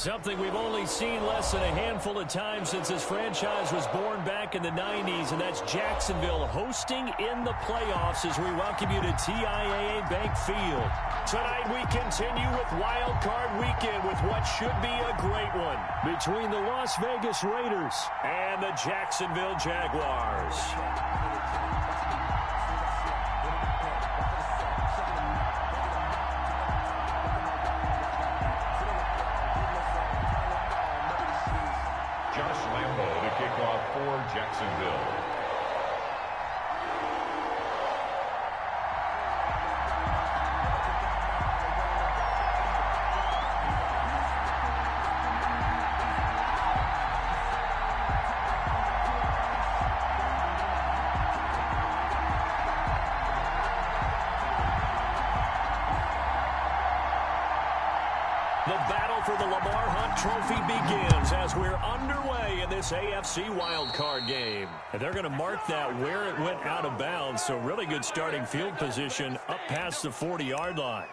Something we've only seen less than a handful of times since this franchise was born back in the 90s, and that's Jacksonville hosting in the playoffs as we welcome you to TIAA Bank Field. Tonight we continue with Wild Card Weekend with what should be a great one between the Las Vegas Raiders and the Jacksonville Jaguars. For Jacksonville. The battle for the Lamar Hunt Trophy begins as we're underway in this AFC wildcard game. And they're going to mark that where it went out of bounds, so really good starting field position up past the 40-yard line.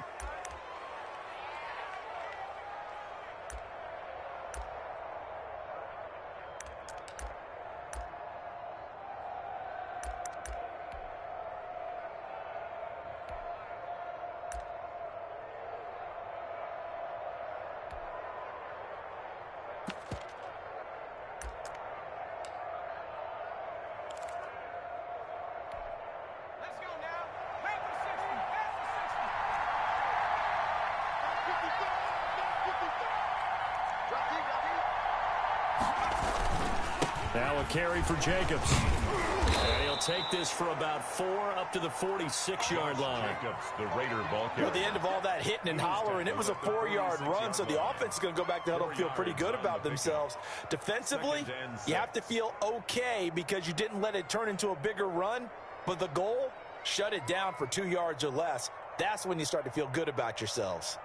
Now a carry for Jacobs. And he'll take this for about 4 up to the 46-yard line. Jacobs, the Raider ball carrier. At the end of all that hitting and hollering, it was a 4-yard run, so the offense is going to go back to huddle and feel pretty good about themselves. Defensively, you have to feel okay because you didn't let it turn into a bigger run, but the goal, shut it down for 2 yards or less. That's when you start to feel good about yourselves.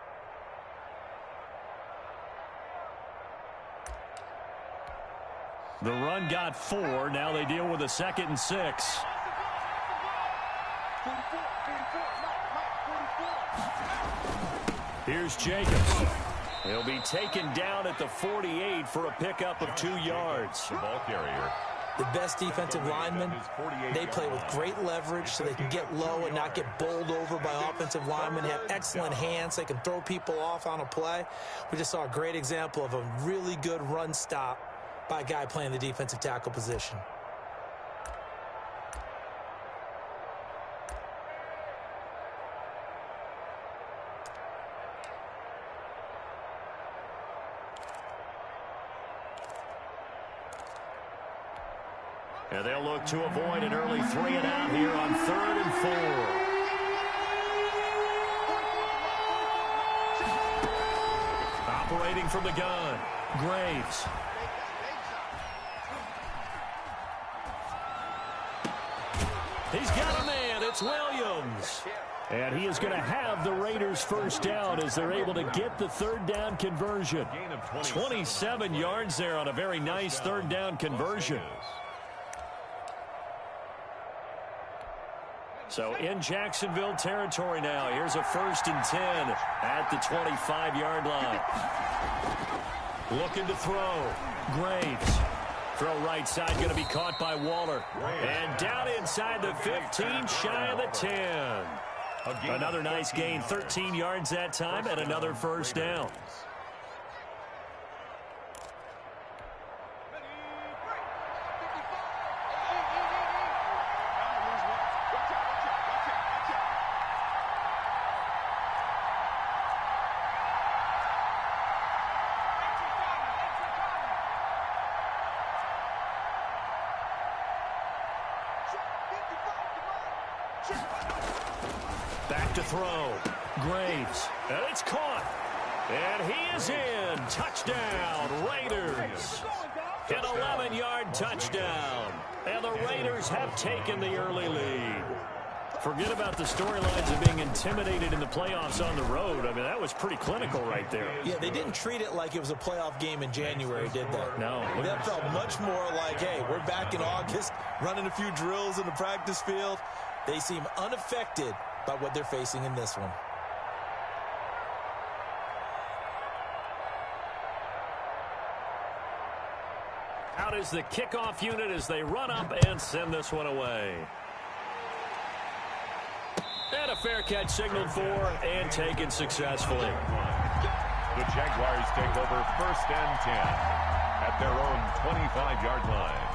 The run got 4. Now they deal with a 2nd and 6. Here's Jacobs. He'll be taken down at the 48 for a pickup of 2 yards. The ball carrier. The best defensive linemen, they play with great leverage so they can get low and not get bowled over by offensive linemen. They have excellent hands. They can throw people off on a play. We just saw a great example of a really good run stop by a guy playing the defensive tackle position. And they'll look to avoid an early 3-and-out here on 3rd and 4. Operating from the gun, Graves. He's got a man. It's Williams. And he is going to have the Raiders first down as they're able to get the 3rd down conversion. 27 yards there on a very nice 3rd down conversion. So in Jacksonville territory now. Here's a 1st and 10 at the 25-yard line. Looking to throw. Graves. Throw right side, going to be caught by Waller. And down inside the 15, shy of the 10. Another nice gain, 13 yards that time, and another first down. Back to throw. Graves. And it's caught. And he is in. Touchdown, Raiders. An 11-yard touchdown. And the Raiders have taken the early lead. Forget about the storylines of being intimidated in the playoffs on the road. I mean, that was pretty clinical right there. Yeah, they didn't treat it like it was a playoff game in January, did they? No. That felt much more like, hey, we're back in August, running a few drills in the practice field. They seem unaffected by what they're facing in this one. Out is the kickoff unit as they run up and send this one away. And a fair catch signaled for and taken successfully. The Jaguars take over 1st and 10 at their own 25-yard line.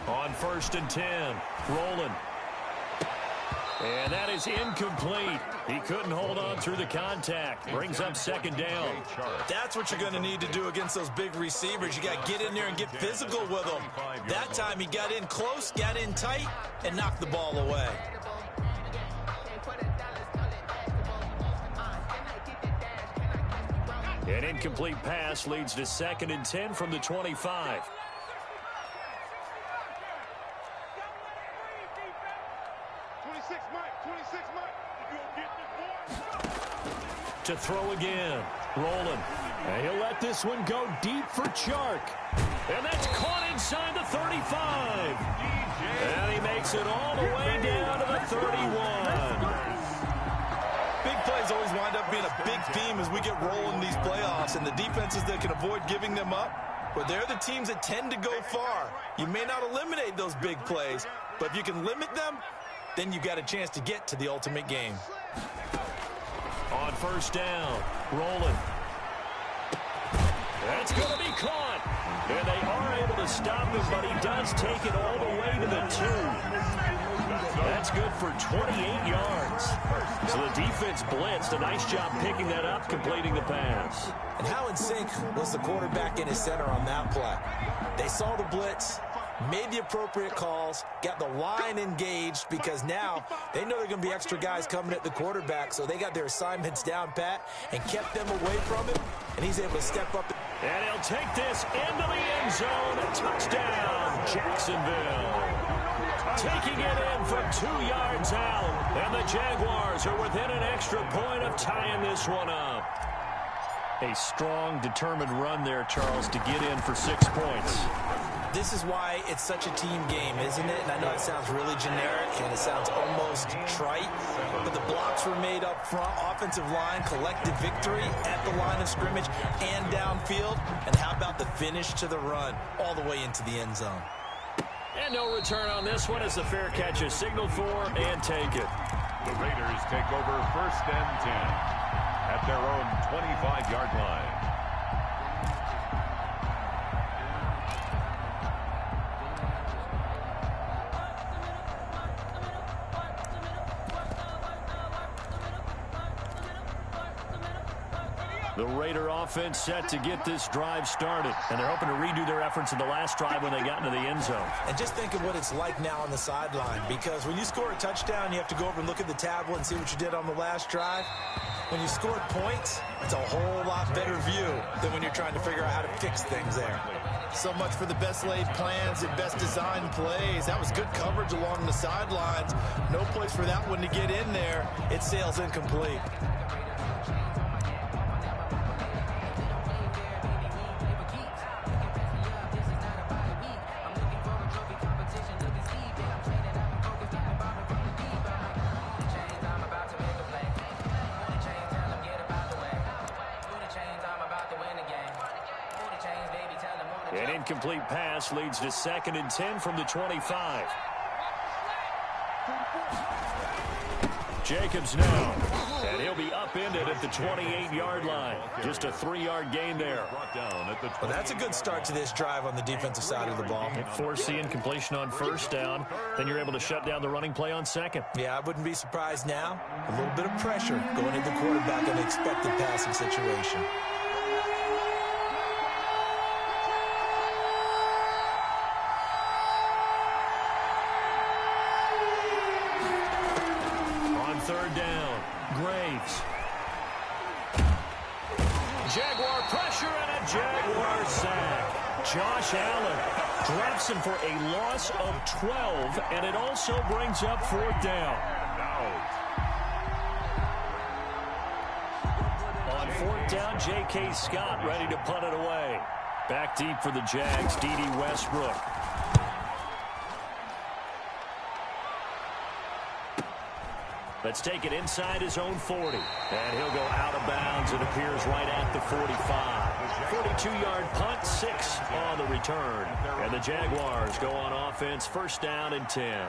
On 1st and 10, rolling. And that is incomplete. He couldn't hold on through the contact. Brings up 2nd down. That's what you're going to need to do against those big receivers. You got to get in there and get physical with them. That time he got in close, got in tight, and knocked the ball away. An incomplete pass leads to 2nd and 10 from the 25. To throw again. Rolling. And he'll let this one go deep for Chark. And that's caught inside the 35. And he makes it all the way down to the 31. Big plays always wind up being a big theme as we get rolling these playoffs, and the defenses that can avoid giving them up, but they're the teams that tend to go far. You may not eliminate those big plays, but if you can limit them, then you've got a chance to get to the ultimate game. On 1st down, rolling. That's going to be caught. And they are able to stop him, but he does take it all the way to the 2. That's good for 28 yards. So the defense blitzed. A nice job picking that up, completing the pass. And how in sync was the quarterback in his center on that play? They saw the blitz, made the appropriate calls, got the line engaged, because now they know there are going to be extra guys coming at the quarterback, so they got their assignments down pat and kept them away from him, and he's able to step up. And he'll take this into the end zone. A touchdown, Jacksonville. Taking it in from 2 yards out, and the Jaguars are within an extra point of tying this one up. A strong, determined run there, Charles, to get in for 6 points. This is why it's such a team game, isn't it? And I know it sounds really generic and it sounds almost trite, but the blocks were made up front, offensive line, collective victory at the line of scrimmage and downfield. And how about the finish to the run all the way into the end zone? And no return on this one as the fair catch is signaled for and taken. The Raiders take over 1st and 10 at their own 25-yard line. The Raider offense set to get this drive started, and they're hoping to redo their efforts in the last drive when they got into the end zone. And just think of what it's like now on the sideline, because when you score a touchdown, you have to go over and look at the tablet and see what you did on the last drive. When you scored points, it's a whole lot better view than when you're trying to figure out how to fix things there. So much for the best laid plans and best designed plays. That was good coverage along the sidelines. No place for that one to get in there. It sails incomplete. An incomplete pass leads to 2nd and 10 from the 25. Jacobs now, and he'll be upended at the 28-yard line. Just a 3-yard gain there. Well, that's a good start to this drive on the defensive side of the ball. Foreseeing completion on 1st down, then you're able to shut down the running play on 2nd. Yeah, I wouldn't be surprised now. A little bit of pressure going into the quarterback in an expected passing situation. On 3rd down, Graves. Jaguar pressure and a Jaguar sack. Josh Allen drops him for a loss of 12, and it also brings up 4th down. On 4th down, J.K. Scott ready to punt it away. Back deep for the Jags, D.D. Westbrook. Let's take it inside his own 40. And he'll go out of bounds. It appears right at the 45. 42-yard punt, 6 on the return. And the Jaguars go on offense, 1st down and 10.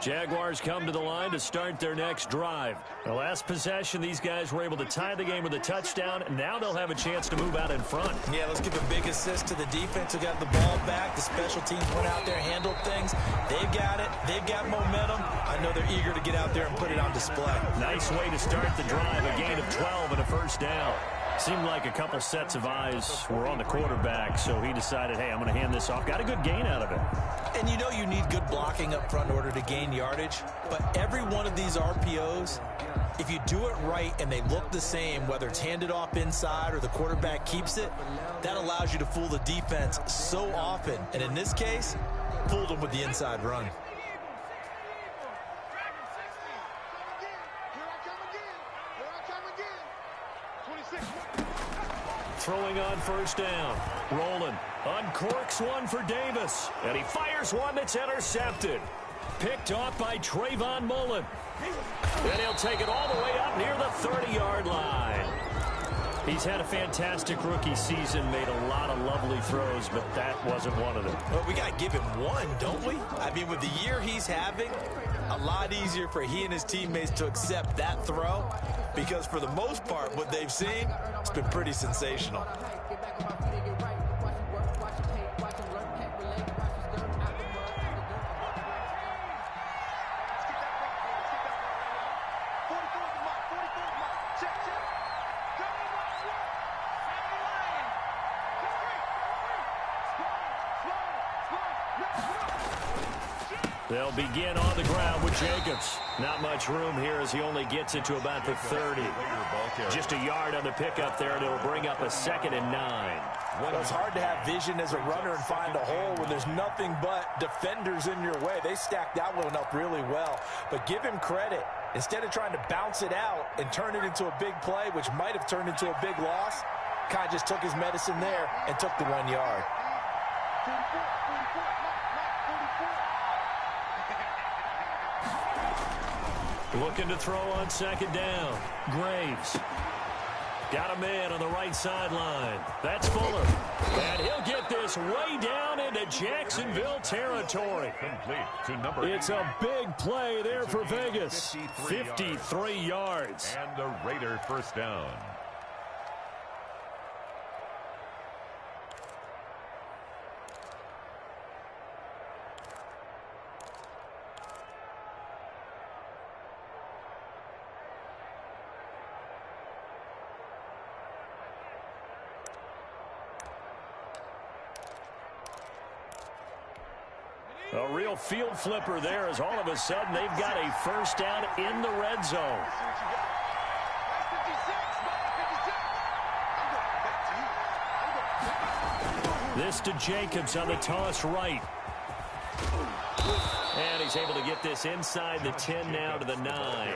Jaguars come to the line to start their next drive. The last possession, these guys were able to tie the game with a touchdown. Now they'll have a chance to move out in front. Yeah, let's give a big assist to the defense who got the ball back. The special teams went out there, handled things. They've got it. They've got momentum. I know they're eager to get out there and put it on display. Nice way to start the drive. A gain of 12 and a 1st down. Seemed like a couple sets of eyes were on the quarterback, so he decided, hey, I'm going to hand this off. Got a good gain out of it. And you know you need good blocking up front in order to gain yardage. But every one of these RPOs, if you do it right and they look the same, whether it's handed off inside or the quarterback keeps it, that allows you to fool the defense so often. And in this case, fooled them with the inside run. Throwing on 1st down. Rolling. Uncorks one for Davis. And he fires one that's intercepted. Picked off by Trayvon Mullen. And he'll take it all the way up near the 30-yard line. He's had a fantastic rookie season, made a lot of lovely throws, but that wasn't one of them. But we got to give him one, don't we? I mean, with the year he's having, a lot easier for he and his teammates to accept that throw because for the most part, what they've seen, it's been pretty sensational. They'll begin on the ground with Jacobs. Not much room here as he only gets it to about the 30. Just a yard on the pickup there, and it'll bring up a 2nd and 9. Well, it's hard to have vision as a runner and find a hole when there's nothing but defenders in your way. They stacked that one up really well. But give him credit. Instead of trying to bounce it out and turn it into a big play, which might have turned into a big loss, kind of just took his medicine there and took the 1 yard. Looking to throw on 2nd down. Graves. Got a man on the right sideline. That's Fuller. And he'll get this way down into Jacksonville territory. It's a big play there for Vegas. 53 yards. And the Raider 1st down. A real field flipper there as all of a sudden they've got a 1st down in the red zone. This to Jacobs on the toss right. And he's able to get this inside the 10 now to the 9.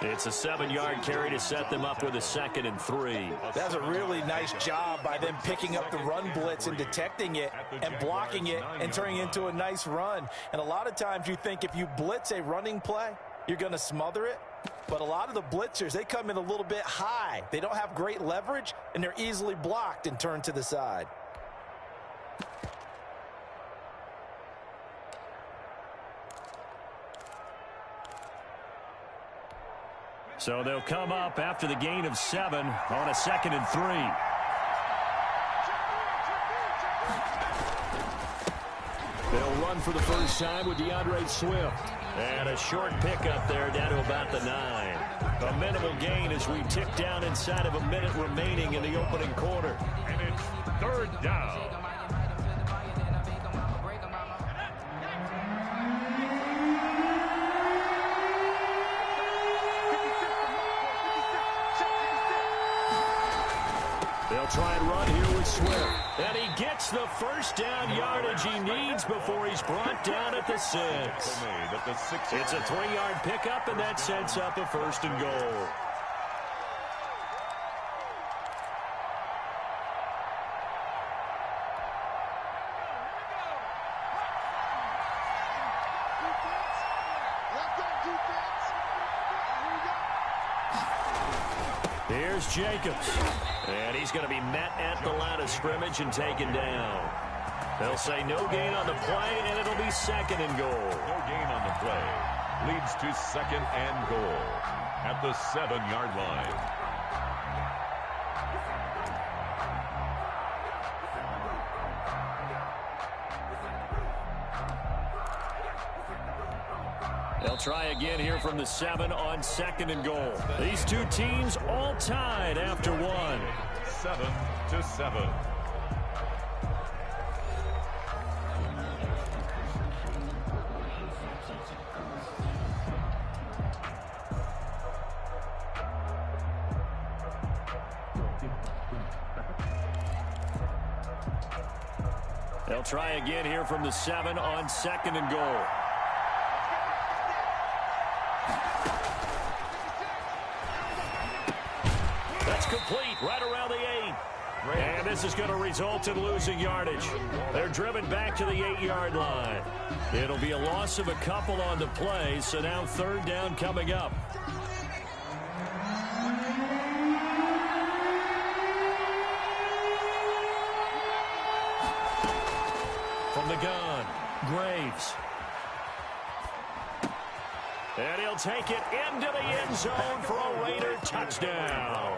It's a 7-yard carry to set them up with a 2nd and 3. That's a really nice job by them picking up the run blitz and detecting it and blocking it and turning it into a nice run. And a lot of times you think if you blitz a running play, you're going to smother it. But a lot of the blitzers, they come in a little bit high. They don't have great leverage, and they're easily blocked and turned to the side. So they'll come up after the gain of 7 on a 2nd and 3. They'll run for the first time with DeAndre Swift. And a short pickup there down to about the 9. A minimal gain as we tick down inside of a minute remaining in the opening quarter. And it's 3rd down. They'll try and run here with Swift. And he gets the first down yardage he needs before he's brought down at the 6. It's a 3-yard pickup, and that sets up a 1st and goal. Here's Jacobs, and he's going to be met at the line of scrimmage and taken down. They'll say no gain on the play, and it'll be 2nd and goal. No gain on the play. Leads to 2nd and goal at the 7-yard line. They'll try again here from the 7 on 2nd and goal. These two teams all tied after 1. 7-7. They'll try again here from the 7 on 2nd and goal. That's complete right around the 8. And this is going to result in losing yardage. They're driven back to the 8-yard line. It'll be a loss of a couple on the play, so now 3rd down coming up. From the gun, Graves. And he'll take it into the end zone for a Raider touchdown.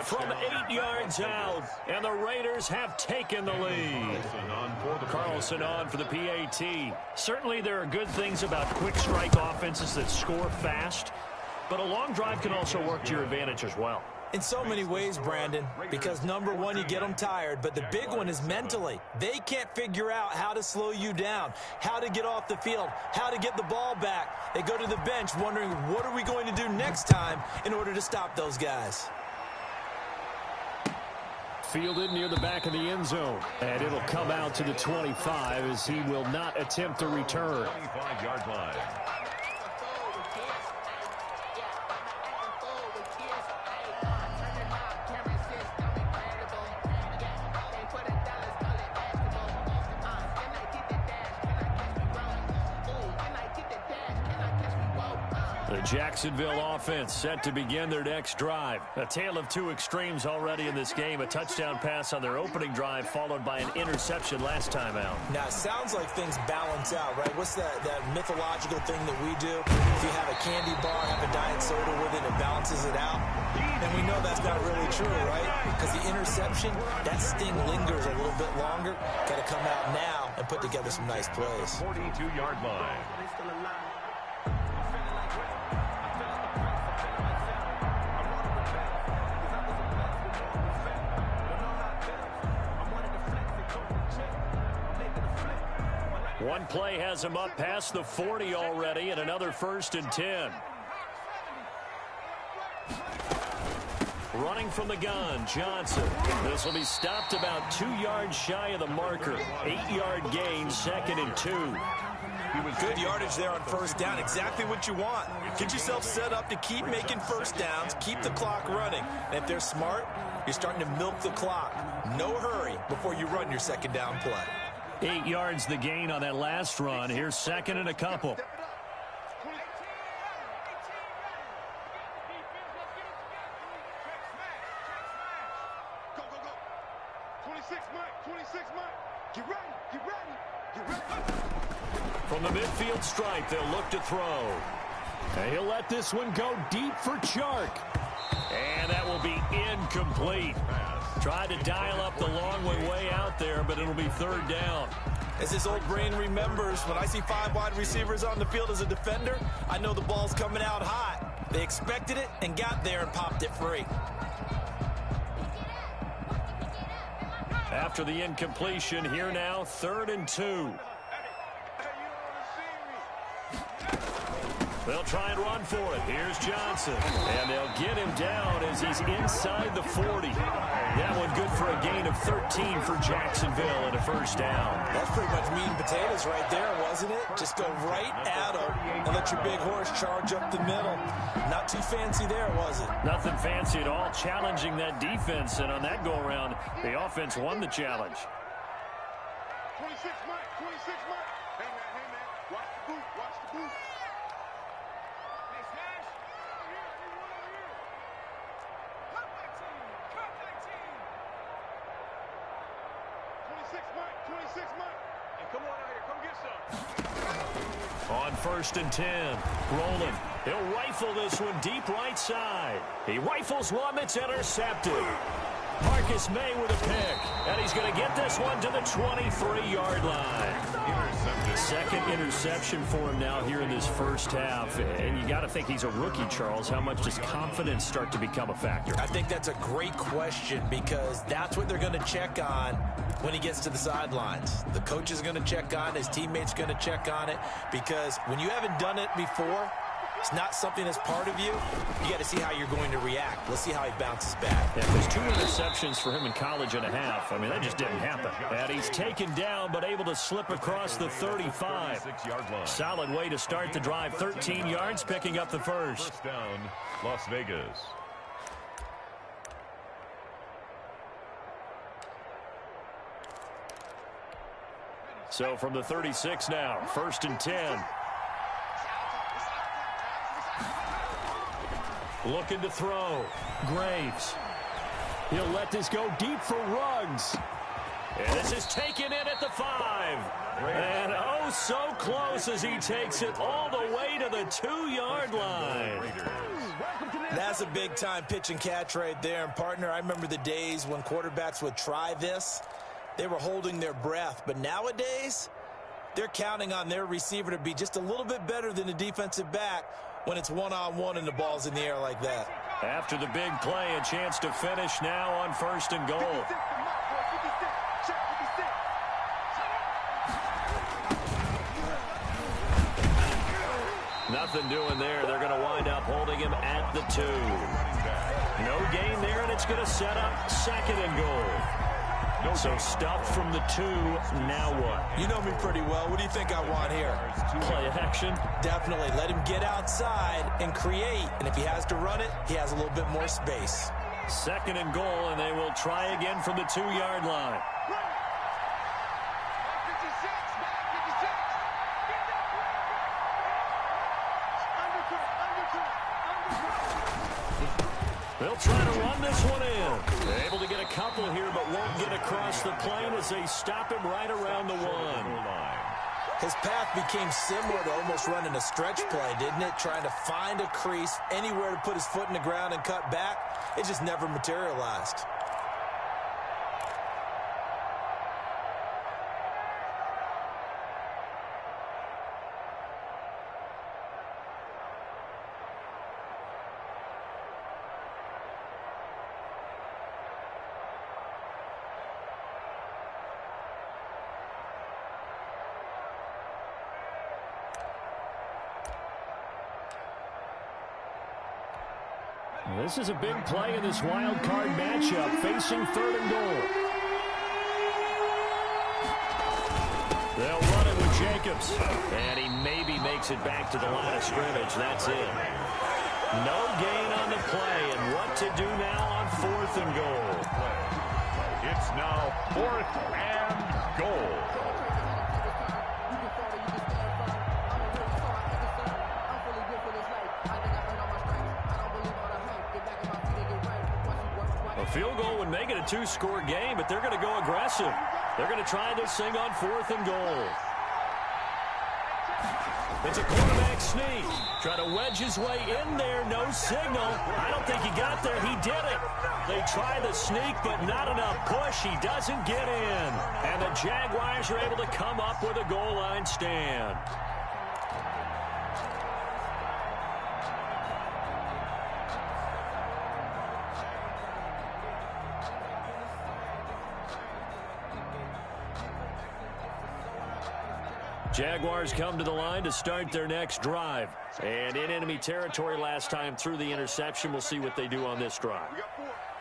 From 8 yards out, and the Raiders have taken the lead. Carlson on for the PAT. Certainly there are good things about quick strike offenses that score fast, but a long drive can also work to your advantage as well. In so many ways, Brandon, because number one, you get them tired, but the big one is mentally. They can't figure out how to slow you down, how to get off the field, how to get the ball back. They go to the bench wondering, what are we going to do next time in order to stop those guys? Fielded near the back of the end zone, and it'll come out to the 25 as he will not attempt to return. 25-yard line. The Jacksonville offense set to begin their next drive. A tale of two extremes already in this game. A touchdown pass on their opening drive followed by an interception last time out. Now, it sounds like things balance out, right? What's that mythological thing that we do? If you have a candy bar, have a diet soda with it, it balances it out. And we know that's not really true, right? Because the interception, that sting lingers a little bit longer. Got to come out now and put together some nice plays. 42-yard line. One play has him up past the 40 already, and another 1st and 10. Running from the gun, Johnson. This will be stopped about 2 yards shy of the marker. 8-yard gain, 2nd and 2. Good yardage there on 1st down. Exactly what you want. Get yourself set up to keep making 1st downs, keep the clock running. And if they're smart, you're starting to milk the clock. No hurry before you run your 2nd down play. 8 yards the gain on that last run. Here's 2nd and a couple. From the midfield stripe, they'll look to throw. And he'll let this one go deep for Chark. And that will be incomplete. Tried to dial up the long way out there, but it'll be 3rd down. As his old brain remembers, when I see 5 wide receivers on the field as a defender, I know the ball's coming out hot. They expected it and got there and popped it free. After the incompletion, here now, 3rd and 2. They'll try and run for it. Here's Johnson. And they'll get him down as he's inside the 40. That one good for a gain of 13 for Jacksonville and a first down. That's pretty much meat and potatoes right there, wasn't it? Just go right at him and let your big horse charge up the middle. Not too fancy there, was it? Nothing fancy at all, challenging that defense. And on that go-around, the offense won the challenge. 26 Mike, 26 Mike. Hey, man, watch the boot, watch the boot. Hey, Smash. Over here, anyone over here. Cut that team, cut that team. 26 Mike, 26 Mike. Hey, come on out here, come get some. On 1st and 10, Rowland. He'll rifle this one deep right side. He rifles one that's intercepted. Marcus May with a pick, and he's going to get this one to the 23-yard line. Second interception for him now here in this first half, and you got to think he's a rookie, Charles. How much does confidence start to become a factor? I think that's a great question because that's what they're going to check on when he gets to the sidelines. The coach is going to check on it, his teammates going to check on it, because when you haven't done it before, it's not something that's part of you. You got to see how you're going to react. Let's see how he bounces back. Yeah, there's 2 interceptions for him in college and a half. I mean, that just didn't happen. And he's taken down, but able to slip across the 35. Solid way to start the drive. 13 yards, picking up the first. First down, Las Vegas. So from the 36 now, 1st and 10. Looking to throw. Graves. He'll let this go deep for Ruggs. And this is taken in at the 5. And oh, so close as he takes it all the way to the 2-yard line. That's a big-time pitch and catch right there. And, partner, I remember the days when quarterbacks would try this. They were holding their breath. But nowadays, they're counting on their receiver to be just a little bit better than the defensive back when it's one-on-one and the ball's in the air like that. After the big play, a chance to finish now on 1st and goal. Nothing doing there. They're going to wind up holding him at the 2. No gain there, and it's going to set up 2nd and goal. So stuffed from the 2, now what? You know me pretty well. What do you think I want here? Play action? Definitely. Let him get outside and create. And if he has to run it, he has a little bit more space. 2nd and goal, and they will try again from the 2-yard line. They'll try to run this one in. They're able to get a couple here, but won't get across the plane as they stop him right around the 1. His path became similar to almost running a stretch play, didn't it? Trying to find a crease, anywhere to put his foot in the ground and cut back. It just never materialized. This is a big play in this wild card matchup, facing 3rd and goal. They'll run it with Jacobs, and he maybe makes it back to the line of scrimmage. That's it. No gain on the play, and what to do now on 4th and goal. It's now 4th and goal. A field goal would make it a 2-score game, but they're going to go aggressive. They're going to try this thing on 4th and goal. It's a quarterback sneak. Try to wedge his way in there. No signal. I don't think he got there. He did it. They try the sneak, but not enough push. He doesn't get in. And the Jaguars are able to come up with a goal line stand. Jaguars come to the line to start their next drive. And in enemy territory last time through the interception. We'll see what they do on this drive.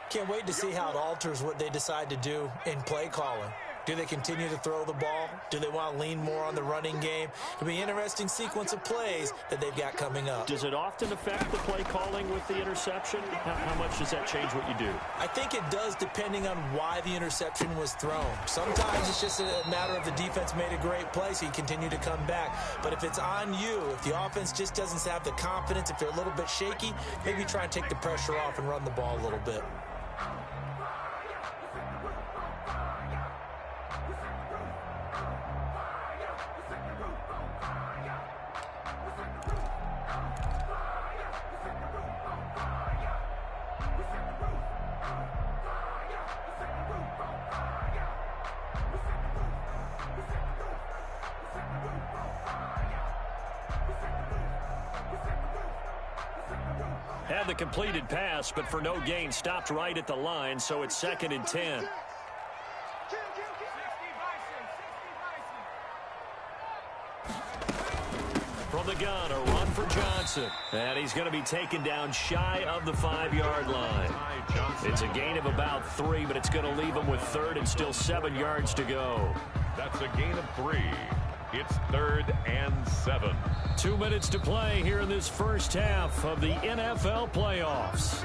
Can't wait to see how it alters what they decide to do in play calling. Do they continue to throw the ball? Do they want to lean more on the running game? It'll be an interesting sequence of plays that they've got coming up. Does it often affect the play calling with the interception? How much does that change what you do? I think it does, depending on why the interception was thrown. Sometimes it's just a matter of the defense made a great play, so you continue to come back. But if it's on you, if the offense just doesn't have the confidence, if they're a little bit shaky, maybe try and take the pressure off and run the ball a little bit. Had the completed pass, but for no gain, stopped right at the line, so it's 2nd and 10. From the gun, a run for Johnson. And he's going to be taken down shy of the 5-yard line. It's a gain of about 3, but it's going to leave him with 3rd and still 7 yards to go. That's a gain of 3. It's 3rd and 7. 2 minutes to play here in this first half of the NFL playoffs.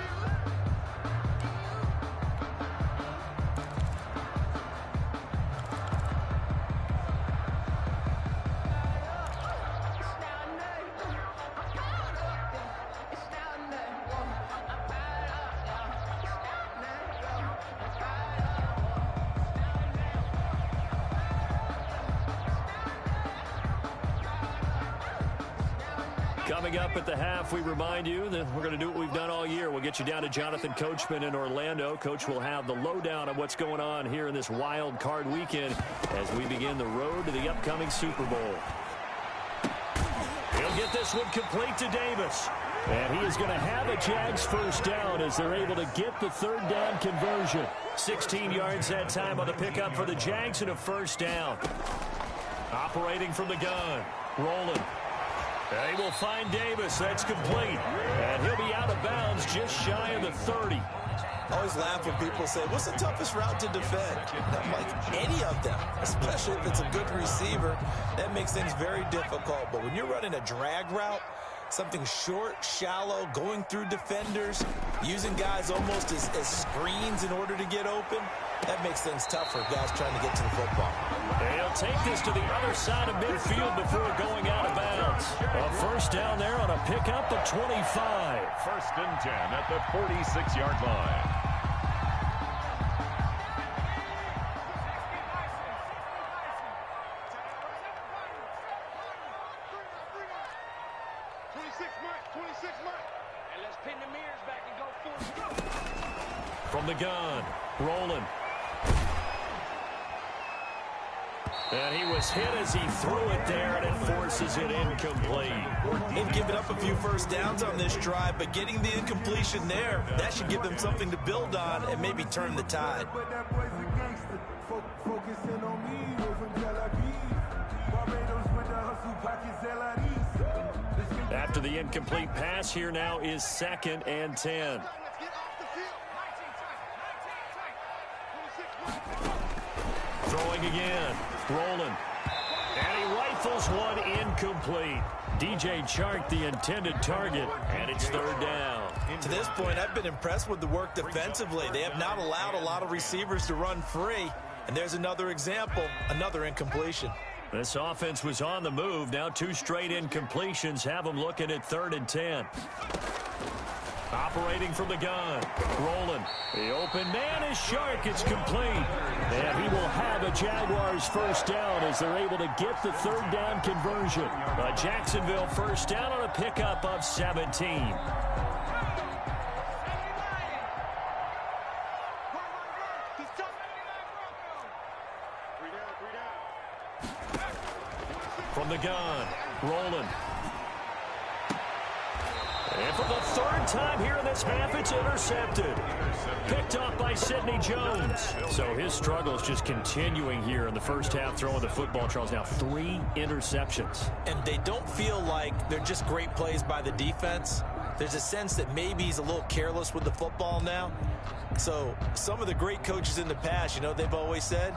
Coming up at the half, we remind you that we're going to do what we've done all year. We'll get you down to Jonathan Coachman in Orlando. Coach will have the lowdown on what's going on here in this wild card weekend as we begin the road to the upcoming Super Bowl. He'll get this one complete to Davis. And he is going to have a Jags first down as they're able to get the 3rd down conversion. 16 yards that time on the pickup for the Jags and a first down. Operating from the gun. Rolling. They will find Davis. That's complete. And he'll be out of bounds just shy of the 30. I always laugh when people say, what's the toughest route to defend? I'm like, any of them, especially if it's a good receiver. That makes things very difficult. But when you're running a drag route, something short, shallow, going through defenders, using guys almost as screens in order to get open, that makes things tough for guys trying to get to the football. They'll take this to the other side of midfield before going out of bounds. A first down there on a pickup of 25. 1st and 10 at the 46-yard line. From the gun, rolling. And he was hit as he threw it there, and it forces it incomplete. They've given up a few first downs on this drive, but getting the incompletion there, that should give them something to build on and maybe turn the tide. After the incomplete pass, here now is 2nd and 10. Throwing again. Rolling. And he rifles one incomplete. DJ Chark, the intended target, and it's 3rd down. To this point, I've been impressed with the work defensively. They have not allowed a lot of receivers to run free. And there's another example, another incompletion. This offense was on the move. Now 2 straight incompletions have them looking at 3rd and 10. Operating from the gun. Rolling. The open man is Chark. It's complete. And he will have a Jaguars first down as they're able to get the 3rd down conversion. A Jacksonville first down on a pickup of 17. From the gun. Rolling. And for the third time here in this half, it's intercepted. Picked up by Sidney Jones. So his struggles just continuing here in the first half, throwing the football. Charles, now 3 interceptions. And they don't feel like they're just great plays by the defense. There's a sense that maybe he's a little careless with the football now. So some of the great coaches in the past, you know, they've always said,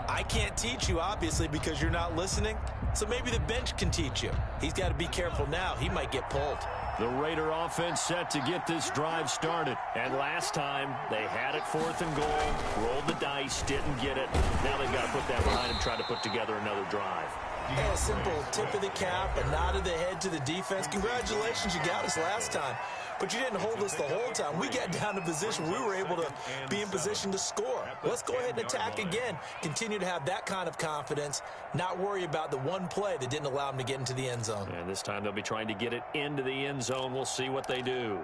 I can't teach you, obviously, because you're not listening. So maybe the bench can teach you. He's got to be careful now. He might get pulled. The Raider offense set to get this drive started. And last time, they had it 4th and goal, rolled the dice, didn't get it. Now they've got to put that behind and try to put together another drive. Hey, a simple tip of the cap, a nod of the head to the defense. Congratulations, you got us last time. But you didn't hold us the whole time. We got down to position. We were able to be in position to score. Let's go ahead and attack again. Continue to have that kind of confidence, not worry about the one play that didn't allow them to get into the end zone. And this time they'll be trying to get it into the end zone. We'll see what they do.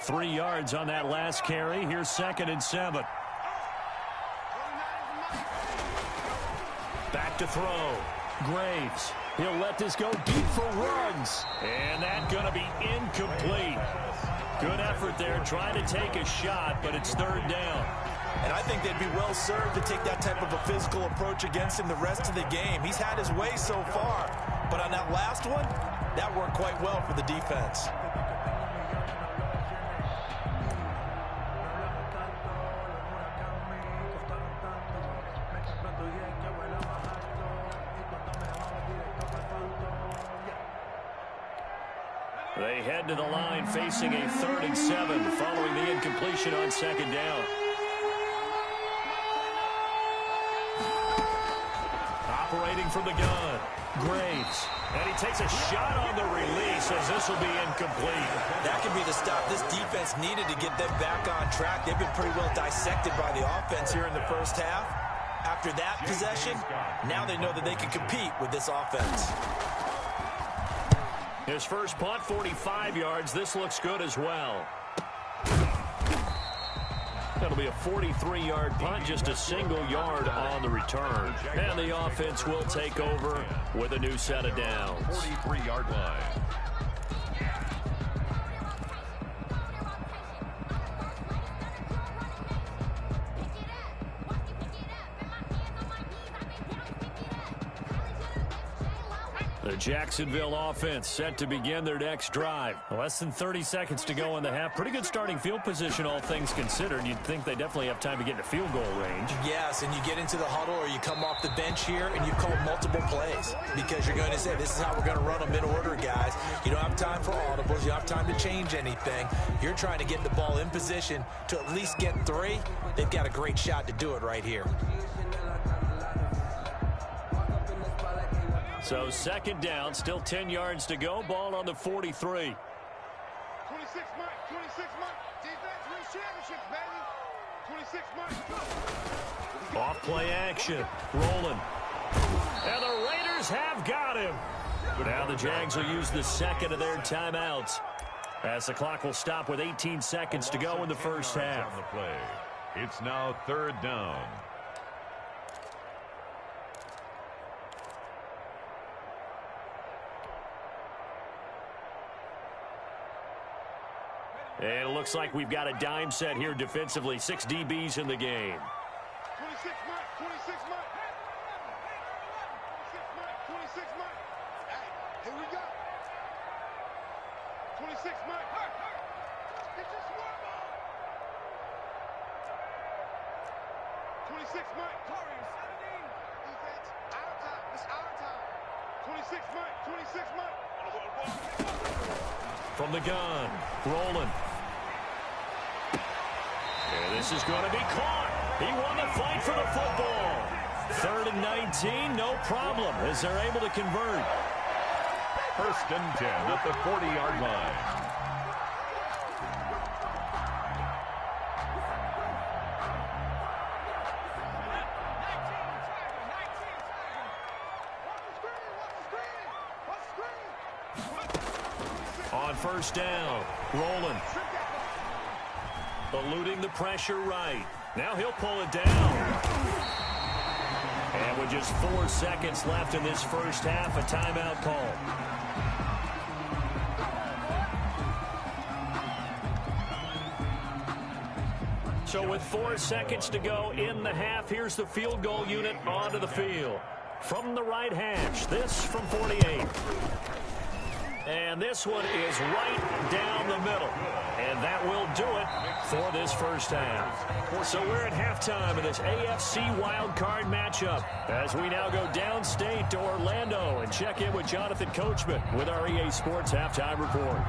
3 yards on that last carry. Here's 2nd and 7. Back to throw. Graves. He'll let this go deep for runs. And that's going to be incomplete. Good effort there, trying to take a shot, but it's 3rd down. And I think they'd be well served to take that type of a physical approach against him the rest of the game. He's had his way so far, but on that last one, that worked quite well for the defense. They head to the line facing a 3rd and 7 following the incompletion on 2nd down. Operating from the gun, Graves. And he takes a shot on the release as this will be incomplete. That could be the stop. This defense needed to get them back on track. They've been pretty well dissected by the offense here in the first half. After that possession, now they know that they can compete with this offense. His first punt, 45 yards. This looks good as well. That'll be a 43-yard punt, just a single yard on the return. And the offense will take over with a new set of downs. 43-yard line. The Jacksonville offense set to begin their next drive. Less than 30 seconds to go in the half. Pretty good starting field position, all things considered. You'd think they definitely have time to get into field goal range. Yes, and you get into the huddle or you come off the bench here and you call multiple plays because you're going to say, this is how we're going to run them in order, guys. You don't have time for audibles. You don't have time to change anything. You're trying to get the ball in position to at least get 3. They've got a great shot to do it right here. So 2nd down, still 10 yards to go. Ball on the 43. 26 months, 26 months. Defense wins championships, baby. 26 months. Off play action. Rolling. And the Raiders have got him. Now the Jags will use the 2nd of their timeouts, as the clock will stop with 18 seconds to go in the first half. On the play. It's now 3rd down. And it looks like we've got a dime set here defensively. 6 DBs in the game. 26 months, 26 months. 26 months, 26 months. Hey, here we go. 26 months. Get your swarm on. 26 months. Corey, 17. Defense, our time. It's our time. 26 months, 26 months. From the gun, rolling. And this is going to be caught. He won the fight for the football. 3rd and 19, no problem, as they're able to convert. 1st and 10 at the 40-yard line. On 1st down, rolling. Eluding the pressure right. Now he'll pull it down. And with just 4 seconds left in this first half, a timeout call. So with 4 seconds to go in the half, here's the field goal unit onto the field. From the right hash, this from 48. And this one is right down the middle. And that will do it for this first half. So we're at halftime in this AFC wildcard matchup as we now go downstate to Orlando and check in with Jonathan Coachman with our EA Sports Halftime Report.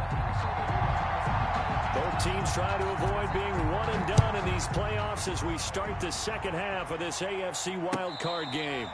Both teams try to avoid being one and done in these playoffs as we start the second half of this AFC wildcard game.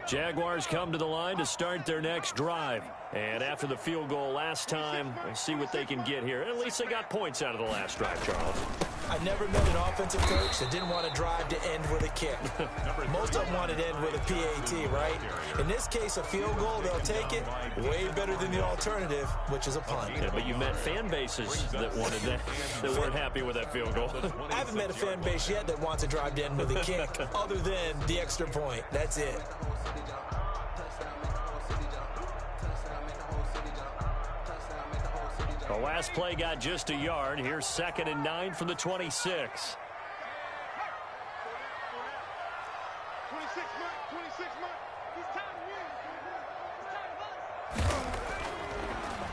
Jaguars come to the line to start their next drive. And after the field goal last time, we'll see what they can get here. At least they got points out of the last drive, Charles. I never met an offensive coach that didn't want to drive to end with a kick. Most of them wanted to end with a PAT, right? In this case, a field goal, they'll take it way better than the alternative, which is a punt. Yeah, but you met fan bases that wanted that weren't happy with that field goal. I haven't met a fan base yet that wants to drive to end with a kick other than the extra point. That's it. The last play got just a yard. Here's 2nd and 9 from the 26.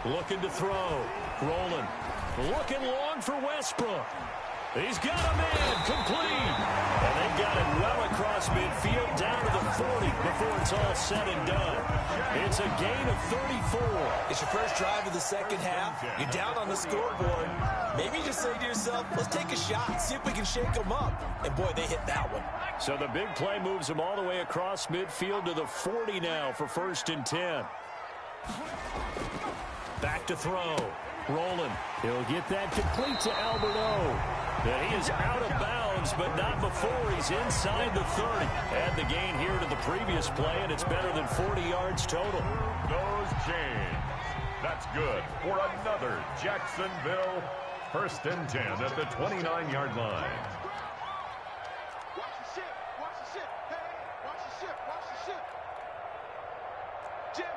Looking to throw. Rolling. Looking long for Westbrook. He's got a man complete. And they've got it well across midfield down to the 40 before it's all said and done. It's a gain of 34. It's your first drive of the second half. You're down on the scoreboard. Maybe you just say to yourself, let's take a shot, see if we can shake them up. And, boy, they hit that one. So the big play moves them all the way across midfield to the 40 now for 1st and 10. Back to throw. Rolling. He'll get that complete to Alberto. And he is out of bounds, but not before he's inside the 30. Add the gain here to the previous play, and it's better than 40 yards total. Goes James. That's good for another Jacksonville 1st and 10 at the 29-yard line. Watch the ship. Watch the ship. Hey, watch the ship. Watch the ship. Jim.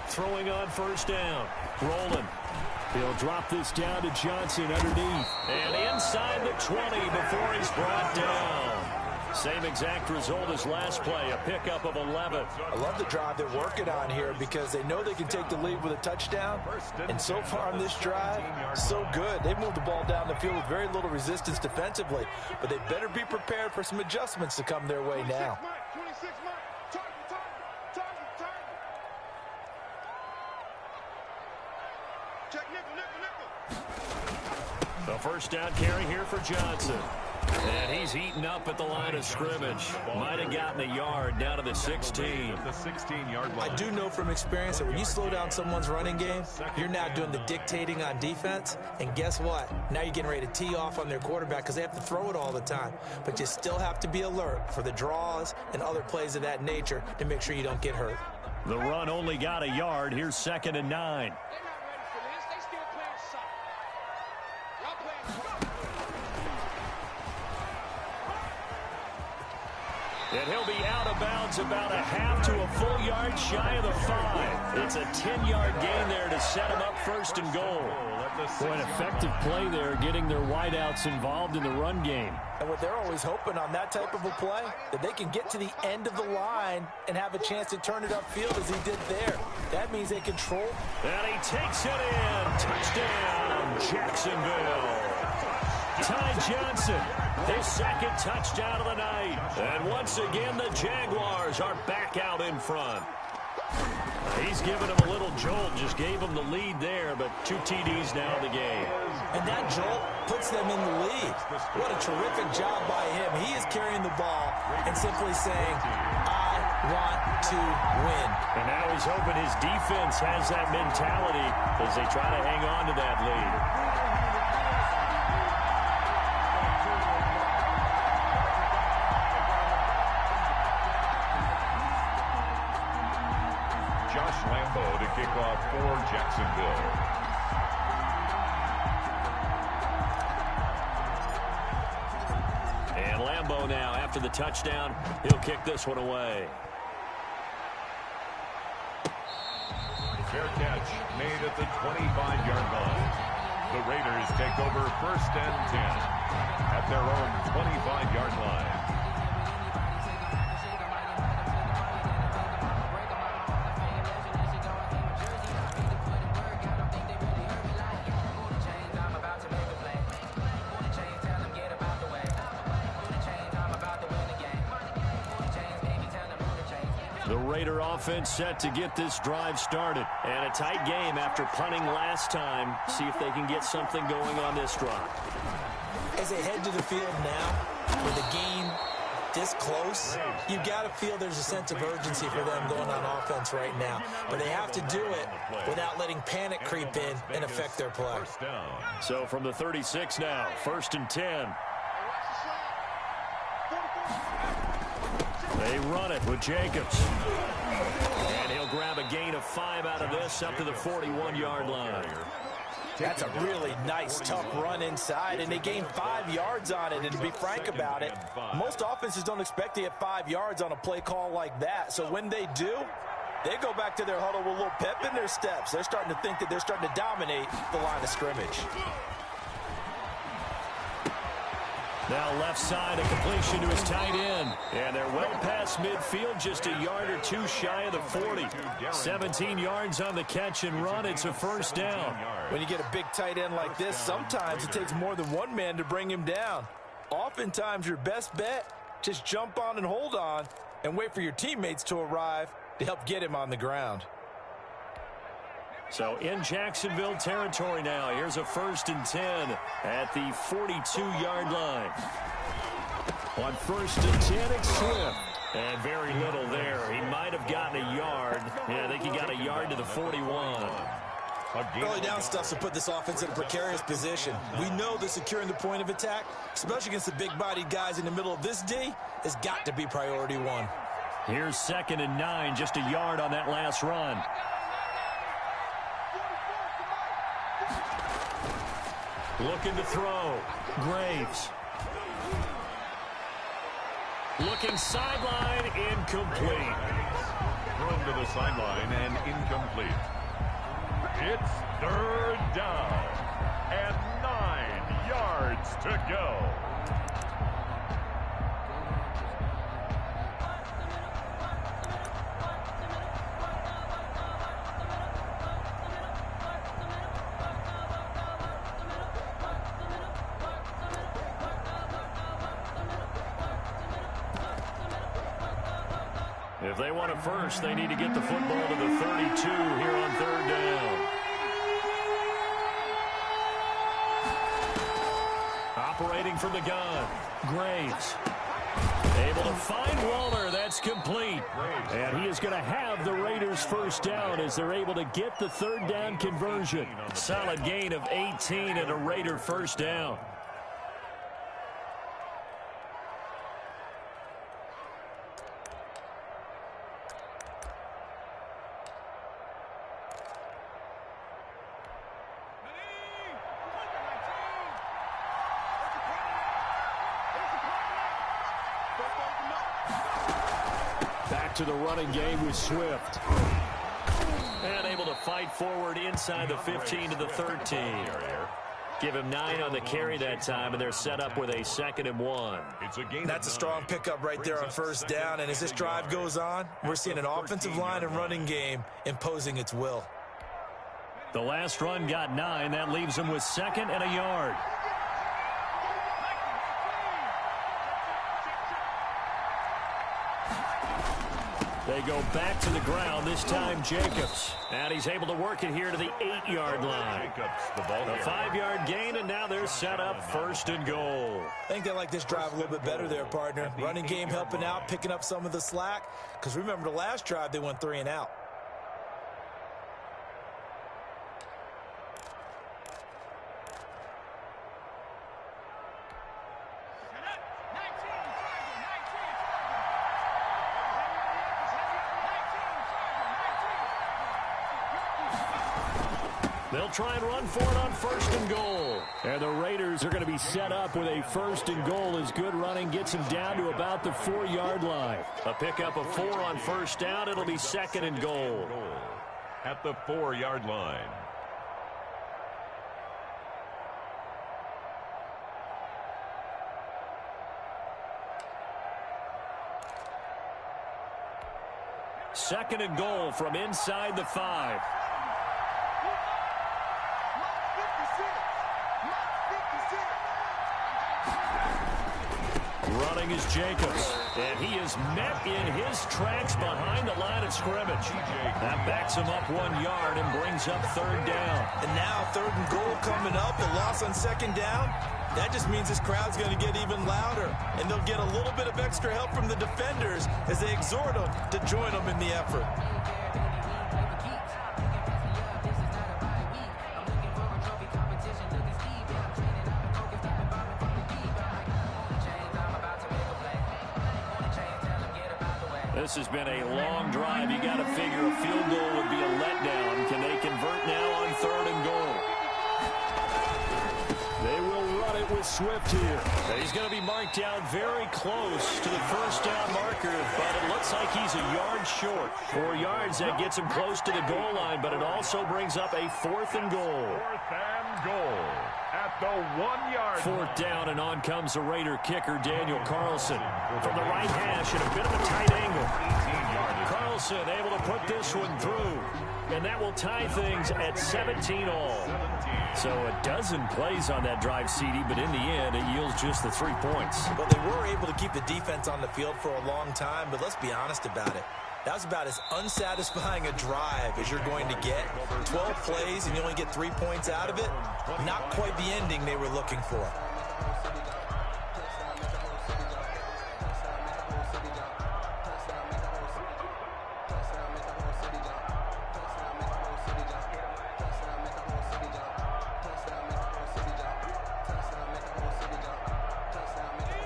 Throwing on 1st down. Rolling. He'll drop this down to Johnson underneath. And inside the 20 before he's brought down. Same exact result as last play, a pickup of 11. I love the drive they're working on here because they know they can take the lead with a touchdown. And so far on this drive, so good. They moved the ball down the field with very little resistance defensively. But they better be prepared for some adjustments to come their way now. 26 Mike. Target. Check nickel. The 1st down carry here for Johnson. And he's eaten up at the line of scrimmage. Might have gotten a yard down to the 16. The 16-yard line. I do know from experience that when you slow down someone's running game, you're now doing the dictating on defense. And guess what? Now you're getting ready to tee off on their quarterback because they have to throw it all the time. But you still have to be alert for the draws and other plays of that nature to make sure you don't get hurt. The run only got a yard. Here's 2nd and 9. And he'll be out of bounds about a half to a full yard shy of the 5. It's a 10-yard gain there to set him up 1st and goal. Boy, an effective play there, getting their wideouts involved in the run game. And what they're always hoping on that type of a play, that they can get to the end of the line and have a chance to turn it upfield as he did there. That means they control. And he takes it in. Touchdown, Jacksonville. Ty Johnson, his 2nd touchdown of the night. And once again, the Jaguars are back out in front. He's given him a little jolt, just gave him the lead there, but 2 TDs now in the game. And that jolt puts them in the lead. What a terrific job by him. He is carrying the ball and simply saying, I want to win. And now he's hoping his defense has that mentality as they try to hang on to that lead. Lambo to kick off for Jacksonville. And Lambo now, after the touchdown, he'll kick this one away. Fair catch made at the 25-yard line. The Raiders take over 1st and 10 at their own 25-yard line. The Raider offense set to get this drive started. And a tight game after punting last time. See if they can get something going on this drive. As they head to the field now, with the game this close, you've got to feel there's a sense of urgency for them going on offense right now. But they have to do it without letting panic creep in and affect their play. So from the 36 now, 1st and 10. They run it with Jacobs. And he'll grab a gain of 5 out of this up to the 41-yard line. That's a really nice, tough run inside, and they gained 5 yards on it. And to be frank about it, most offenses don't expect to get 5 yards on a play call like that. So when they do, they go back to their huddle with a little pep in their steps. They're starting to think that they're starting to dominate the line of scrimmage. Now left side, a completion to his tight end. And they're well past midfield, just a yard or two shy of the 40. 17 yards on the catch and run. It's a 1st down. When you get a big tight end like this, sometimes it takes more than one man to bring him down. Oftentimes, your best bet, just jump on and hold on and wait for your teammates to arrive to help get him on the ground. So in Jacksonville territory now. Here's a 1st and 10 at the 42-yard line. On 1st and 10, it's Swift. And very little there. He might have gotten a yard. Yeah, I think he got a yard to the 41. Early down stuff's to put this offense in a precarious position. We know that securing the point of attack, especially against the big-bodied guys in the middle of this D, has got to be priority 1. Here's 2nd and 9, just a yard on that last run. Looking to throw. Graves. Looking sideline, incomplete. Thrown to the sideline and incomplete. It's 3rd down and 9 yards to go. If they want it first, they need to get the football to the 32 here on 3rd down. Operating from the gun, Graves. Able to find Waller. That's complete. And he is going to have the Raiders 1st down as they're able to get the 3rd down conversion. Solid gain of 18 and a Raider 1st down. Back to the running game with Swift. And able to fight forward inside the 15 to the 13. Give him 9 on the carry that time, and they're set up with a 2nd and 1. That's a strong pickup right there on 1st down, and as this drive goes on, we're seeing an offensive line and running game imposing its will. The last run got 9. That leaves him with 2nd and a yard. They go back to the ground, this time Jacobs. And he's able to work it here to the 8-yard line. The 5-yard gain, and now they're set up 1st and goal. I think they like this drive a little bit better there, partner. Running game helping out, picking up some of the slack. Because remember the last drive, they went 3 and out. They'll try and run for it on 1st and goal. And the Raiders are going to be set up with a 1st and goal as good running gets them down to about the 4-yard line. A pickup of 4 on 1st down. It'll be 2nd and goal. At the 4-yard line. Second and goal from inside the 5. Running is Jacobs, and he is met in his tracks behind the line of scrimmage. That backs him up 1 yard and brings up 3rd down. And now 3rd and goal coming up, a loss on 2nd down. That just means this crowd's going to get even louder, and they'll get a little bit of extra help from the defenders as they exhort them to join them in the effort. This has been a long drive. You got to figure a field goal would be a letdown. Can they convert now on 3rd and goal? They will run it with Swift here. He's going to be marked down very close to the 1st down marker, but it looks like he's a yard short. 4 yards, that gets him close to the goal line, but it also brings up a 4th and goal. 4th and goal at the 1-yard 4th down, and on comes the Raider kicker, Daniel Carlson. From the right hash at a bit of a tight angle. Carlson able to put this one through, and that will tie things at 17 all. So a dozen plays on that drive, CD, but in the end, it yields just the 3 points. Well, they were able to keep the defense on the field for a long time, but let's be honest about it. That was about as unsatisfying a drive as you're going to get. 12 plays and you only get 3 points out of it. Not quite the ending they were looking for.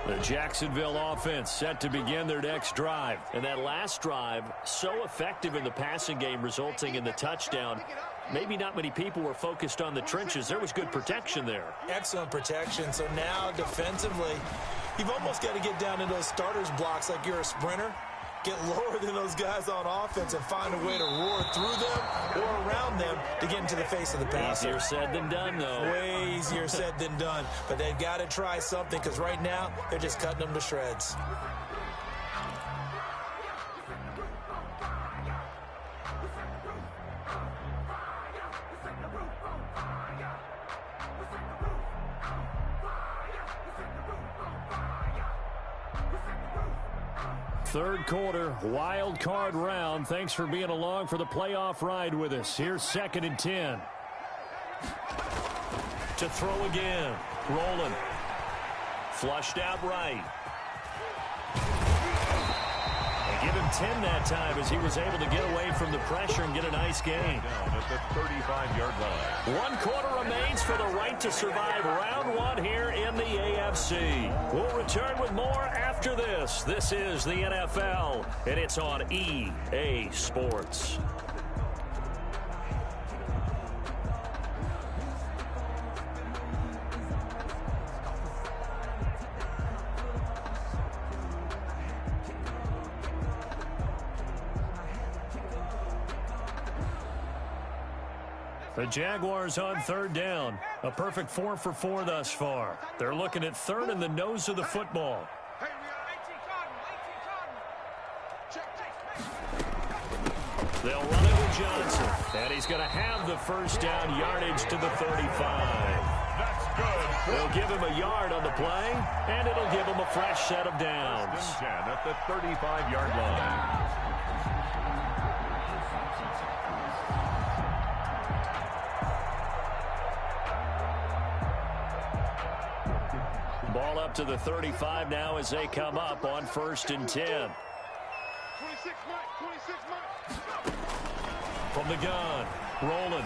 The Jacksonville offense set to begin their next drive. And that last drive, so effective in the passing game, resulting in the touchdown. Maybe not many people were focused on the trenches. There was good protection there. Excellent protection. So now defensively, you've almost got to get down in those starters blocks like you're a sprinter. Get lower than those guys on offense and find a way to roar through them or around them to get into the face of the passer. Easier said than done, though. Way easier said than done. But they've got to try something because right now they're just cutting them to shreds. Third quarter, wild card round. Thanks for being along for the playoff ride with us. Here's 2nd and 10. To throw again. Rolling. Flushed out right. They give him 10 that time as he was able to get away from the pressure and get a nice gain. Down at the 35-yard line. 1 quarter remains for the right to survive round 1 here in the AFC. We'll return with more after this. This is the NFL, and it's on EA Sports. The Jaguars on 3rd down. A perfect 4 for 4 thus far. They're looking at 3rd in the nose of the football. They'll run it with Johnson. And he's going to have the 1st down yardage to the 35. That's good. They'll give him a yard on the play, and it'll give him a fresh set of downs. 10 at the 35-yard line. Ball up to the 35 now as they come up on 1st and 10. 26 Mike, 26 Mike. From the gun, rolling.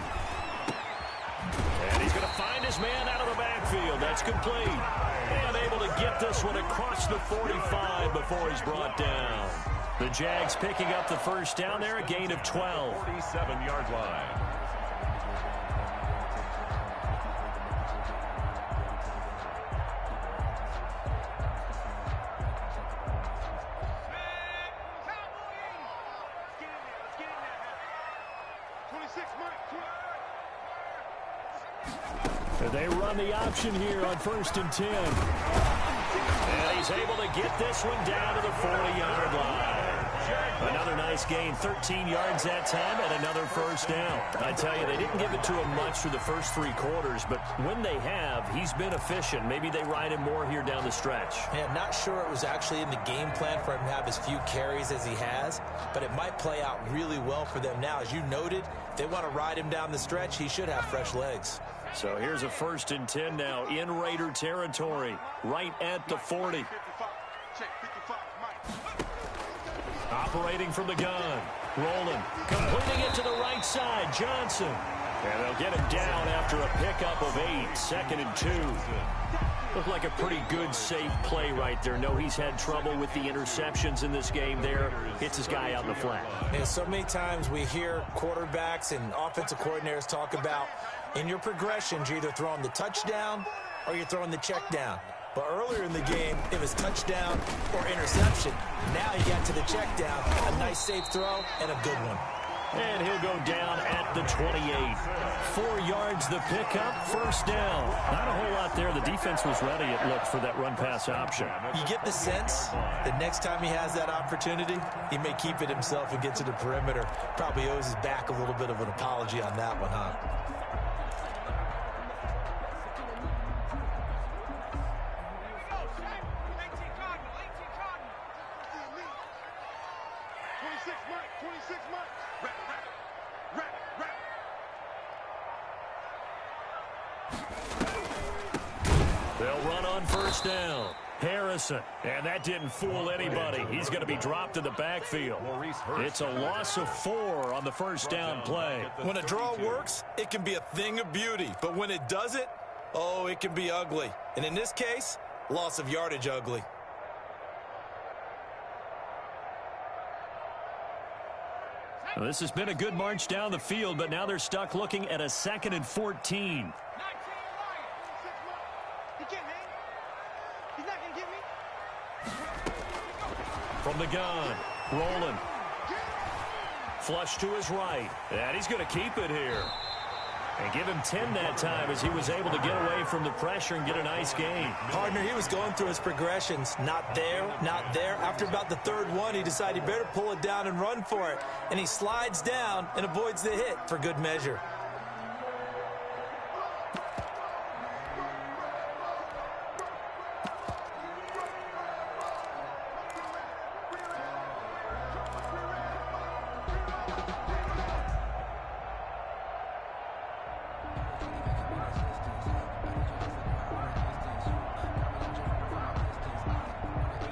And he's going to find his man out of the backfield. That's complete. And able to get this one across the 45 before he's brought down. The Jags picking up the first down there, a gain of 12. 47-yard line. They run the option here on 1st and 10. And he's able to get this one down to the 40-yard line. Another nice gain, 13 yards that time, and another first down. I tell you, they didn't give it to him much for the first 3 quarters, but when they have, he's been efficient. Maybe they ride him more here down the stretch. Yeah, not sure it was actually in the game plan for him to have as few carries as he has, but it might play out really well for them now. As you noted, if they want to ride him down the stretch, he should have fresh legs. So here's a 1st and 10 now in Raider territory, right at the 40. Operating from the gun, rolling, completing it to the right side, Johnson. And they'll get him down after a pickup of 8, 2nd and 2. Looked like a pretty good, safe play right there. No, he's had trouble with the interceptions in this game there. Hits his guy out in the flat. And so many times we hear quarterbacks and offensive coordinators talk about in your progressions, you're either throwing the touchdown or you're throwing the check down. But earlier in the game, it was touchdown or interception. Now he got to the check down, a nice safe throw, and a good one. And he'll go down at the 28. 4 yards the pickup, first down. Not a whole lot there. The defense was ready, it looked, for that run-pass option. You get the sense that next time he has that opportunity, he may keep it himself and get to the perimeter. Probably owes his back a little bit of an apology on that one, huh? They'll run on first down. Harrison, and that didn't fool anybody. He's going to be dropped in the backfield. It's a loss of 4 on the first down play. When a draw works, it can be a thing of beauty. But when it doesn't, oh, it can be ugly. And in this case, loss of yardage ugly. Well, this has been a good march down the field, but now they're stuck looking at a 2nd and 14. From the gun, rolling. Flush to his right, and he's going to keep it here. And give him 10 that time as he was able to get away from the pressure and get a nice gain. Partner, he was going through his progressions. Not there, not there. After about the 3rd one, he decided he better pull it down and run for it. And he slides down and avoids the hit for good measure.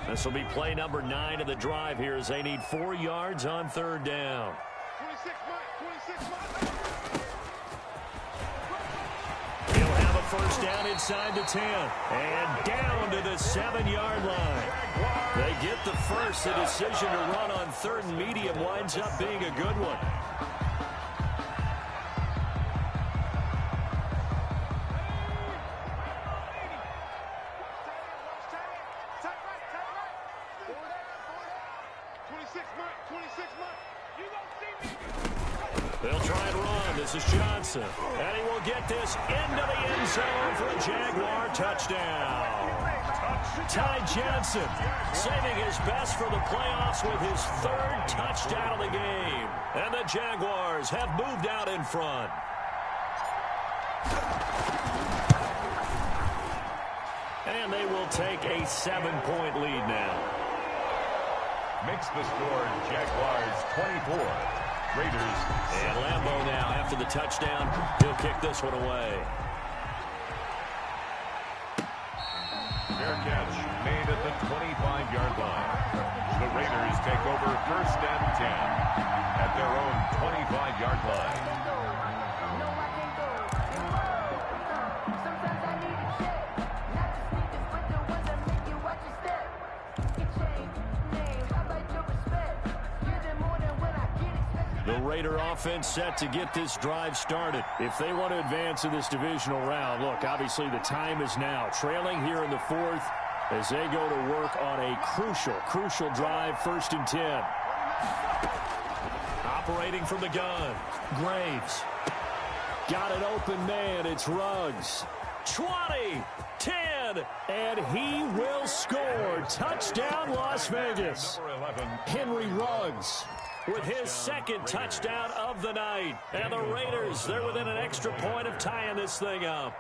This will be play number 9 of the drive here as they need 4 yards on 3rd down. 26 Mike. He'll have a first down inside the 10 and down to the 7-yard line. They get the first. The decision to run on 3rd and medium winds up being a good one. They'll try and run. This is Johnson. And he will get this into the end zone for a Jaguar touchdown. Ty Johnson saving his best for the playoffs with his 3rd touchdown of the game. And the Jaguars have moved out in front. And they will take a 7-point lead now. Makes the score Jaguars 24. Raiders. And Lambeau now, after the touchdown, he'll kick this one away. Fair catch made at the 25-yard line. The Raiders take over 1st and 10 at their own 25-yard line. The Raider offense set to get this drive started. If they want to advance in this divisional round, look, obviously the time is now. Trailing here in the 4th as they go to work on a crucial drive, 1st and 10. Operating from the gun, Graves. Got an open man, it's Ruggs. 20, 10, and he will score. Touchdown, Las Vegas. Henry Ruggs with his 2nd touchdown of the night. And the Raiders, they're within an extra point of tying this thing up.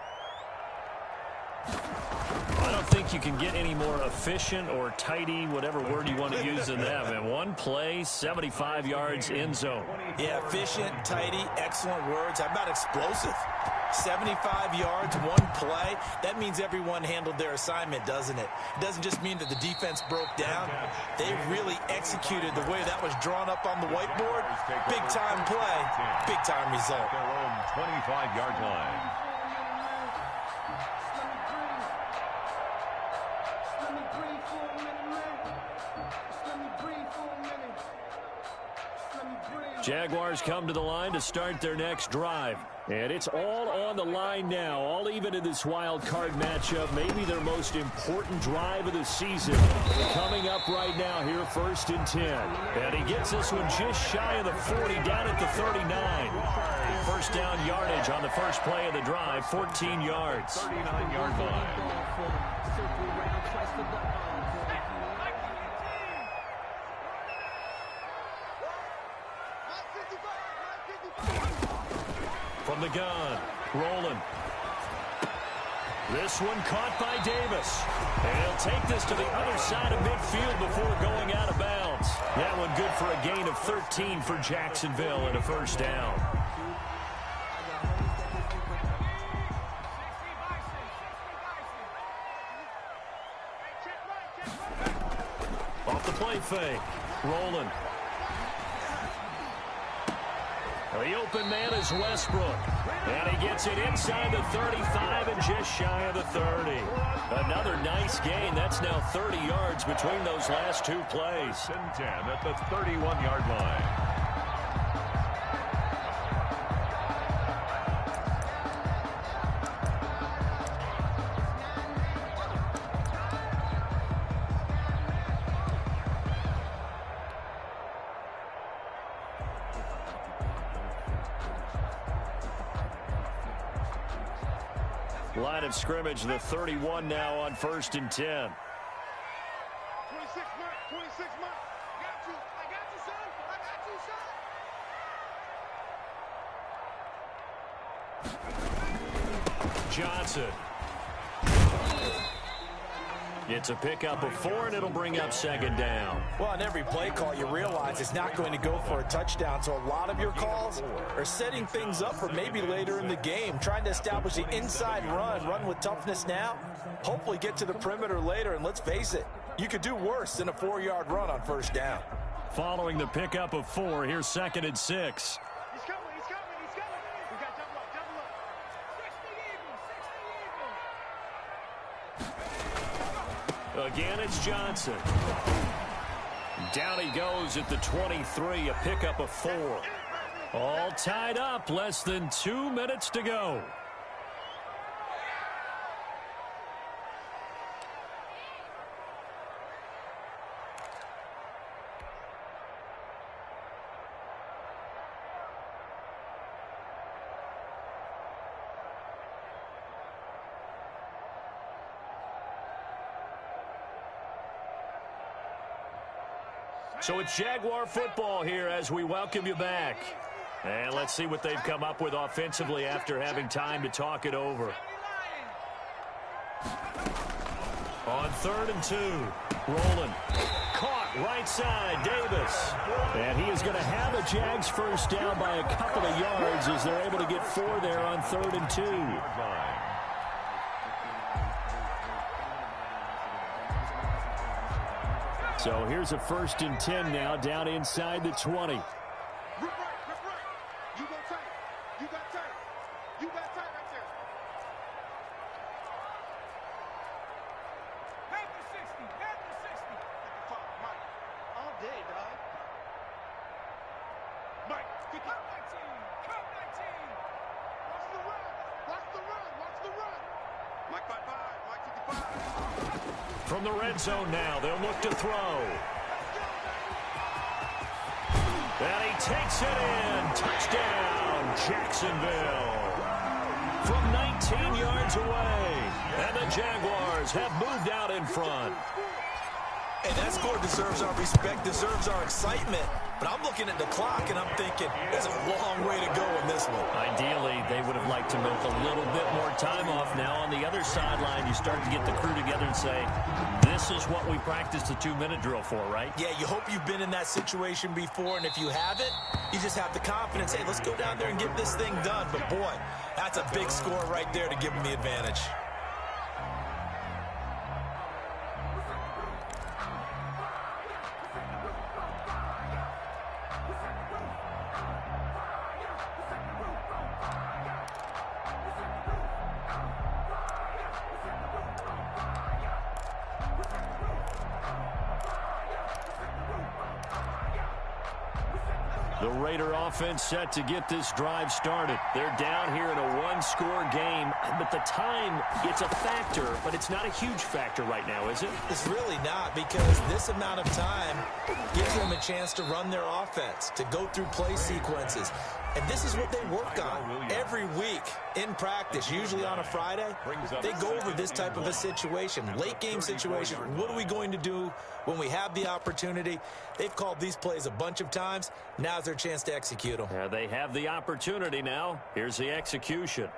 I don't think you can get any more efficient or tidy, whatever word you want to use than that. And one play, 75 yards in zone. Yeah, efficient, tidy, excellent words. How about explosive? 75 yards, one play. That means everyone handled their assignment, doesn't it? It doesn't just mean that the defense broke down. They really executed the way that was drawn up on the whiteboard. Big-time play, big-time result. Their own 25-yard line. Jaguars come to the line to start their next drive. And it's all on the line now, all even in this wild card matchup. Maybe their most important drive of the season. Coming up right now here, 1st and 10. And he gets this one just shy of the 40, down at the 39. 1st down yardage on the first play of the drive, 14 yards. 39-yard line. From the gun, rolling. This one caught by Davis. And he'll take this to the other side of midfield before going out of bounds. That one good for a gain of 13 for Jacksonville and a 1st down. Off the play fake, rolling. The open man is Westbrook. And he gets it inside the 35 and just shy of the 30. Another nice gain. That's now 30 yards between those last 2 plays. 10 at the 31-yard line. Line of scrimmage, the 31 now on 1st and 10. 26 months, 26 months. I got you, son. I got you, son. Johnson. It's a pickup of 4, and it'll bring up 2nd down. Well, on every play call, you realize it's not going to go for a touchdown. So a lot of your calls are setting things up for maybe later in the game, trying to establish the inside run with toughness now, hopefully get to the perimeter later. And let's face it, you could do worse than a 4-yard run on 1st down. Following the pickup of 4, here's 2nd and 6. He's coming. We got double up. 60 even. Again, it's Johnson. Down he goes at the 23, a pickup of 4. All tied up, less than 2 minutes to go. So it's Jaguar football here as we welcome you back. And let's see what they've come up with offensively after having time to talk it over. On 3rd and 2, rolling. Caught right side, Davis. And he is going to have a Jags 1st down by a couple of yards as they're able to get 4 there on 3rd and 2. So here's a 1st and 10 now, down inside the 20. Rip right. You go tight. You got tight. You got tight right there. Head to 60. Head to 60. Mike. All day, dog. Mike. Cut 19. Cut 19. Watch the run. Watch the run. Watch the run. Mike 5-5. Mike 55. From the red zone now, they'll look to throw. And he takes it in. Touchdown, Jacksonville. From 19 yards away. And the Jaguars have moved out in front. And that score deserves our respect, deserves our excitement. But I'm looking at the clock, and I'm thinking, there's a long way to go in this one. Ideally, they would have liked to milk a little bit more time off. Now on the other sideline, you start to get the crew together and say, this is what we practiced the 2-minute drill for, right? Yeah, you hope you've been in that situation before, and if you haven't, you just have the confidence, hey, let's go down there and get this thing done. But boy, that's a big score right there to give them the advantage. The Raider offense set to get this drive started. They're down here in a one-score game, but the time, it's a factor, but it's not a huge factor right now, is it? It's really not, because this amount of time gives them a chance to run their offense, to go through play sequences. And this is what they work on every week in practice, usually on a Friday. They go over this type of a situation, late game situation. What are we going to do when we have the opportunity? They've called these plays a bunch of times. Now's their chance to execute them. They have the opportunity now. Here's the execution.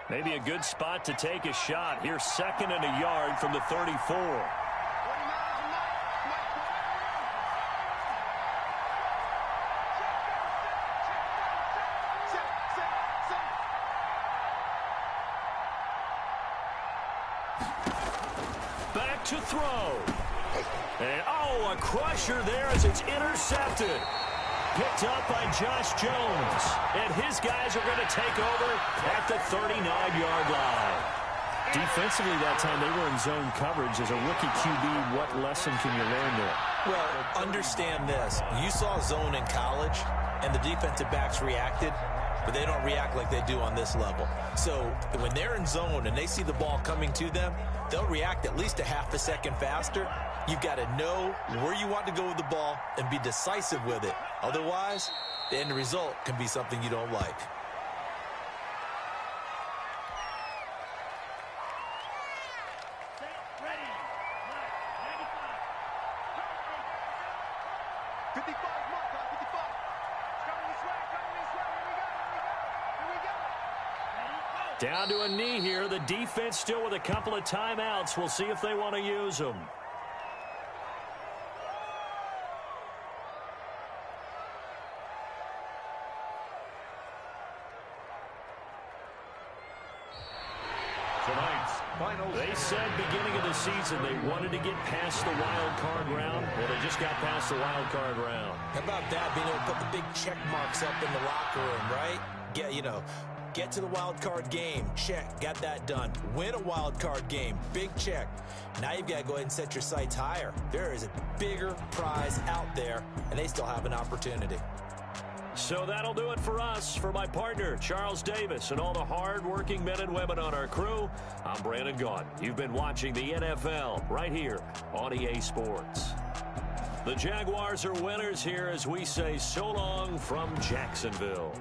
Maybe a good spot to take a shot. Here's 2nd and a yard from the 34. Back to throw. And, a crusher there as it's intercepted. Picked up by Josh Jones. And his guys are going to take over at the 39-yard line. Defensively that time, they were in zone coverage. As a rookie QB, what lesson can you learn there? Well, understand this. You saw zone in college, and the defensive backs reacted, but they don't react like they do on this level. So when they're in zone and they see the ball coming to them, they'll react at least a half a second faster. You've got to know where you want to go with the ball and be decisive with it. Otherwise, the end result can be something you don't like. Down to a knee here. The defense still with a couple of timeouts. We'll see if they want to use them. They said beginning of the season they wanted to get past the wild card round. Well, they just got past the wild card round. How about that, being able to put the big check marks up in the locker room, right? Get to the wild card game. Check. Got that done. Win a wild card game. Big check. Now you've got to go ahead and set your sights higher. There is a bigger prize out there, and they still have an opportunity. So that'll do it for us. For my partner, Charles Davis, and all the hard-working men and women on our crew, I'm Brandon Gaudin. You've been watching the NFL right here on EA Sports. The Jaguars are winners here as we say so long from Jacksonville.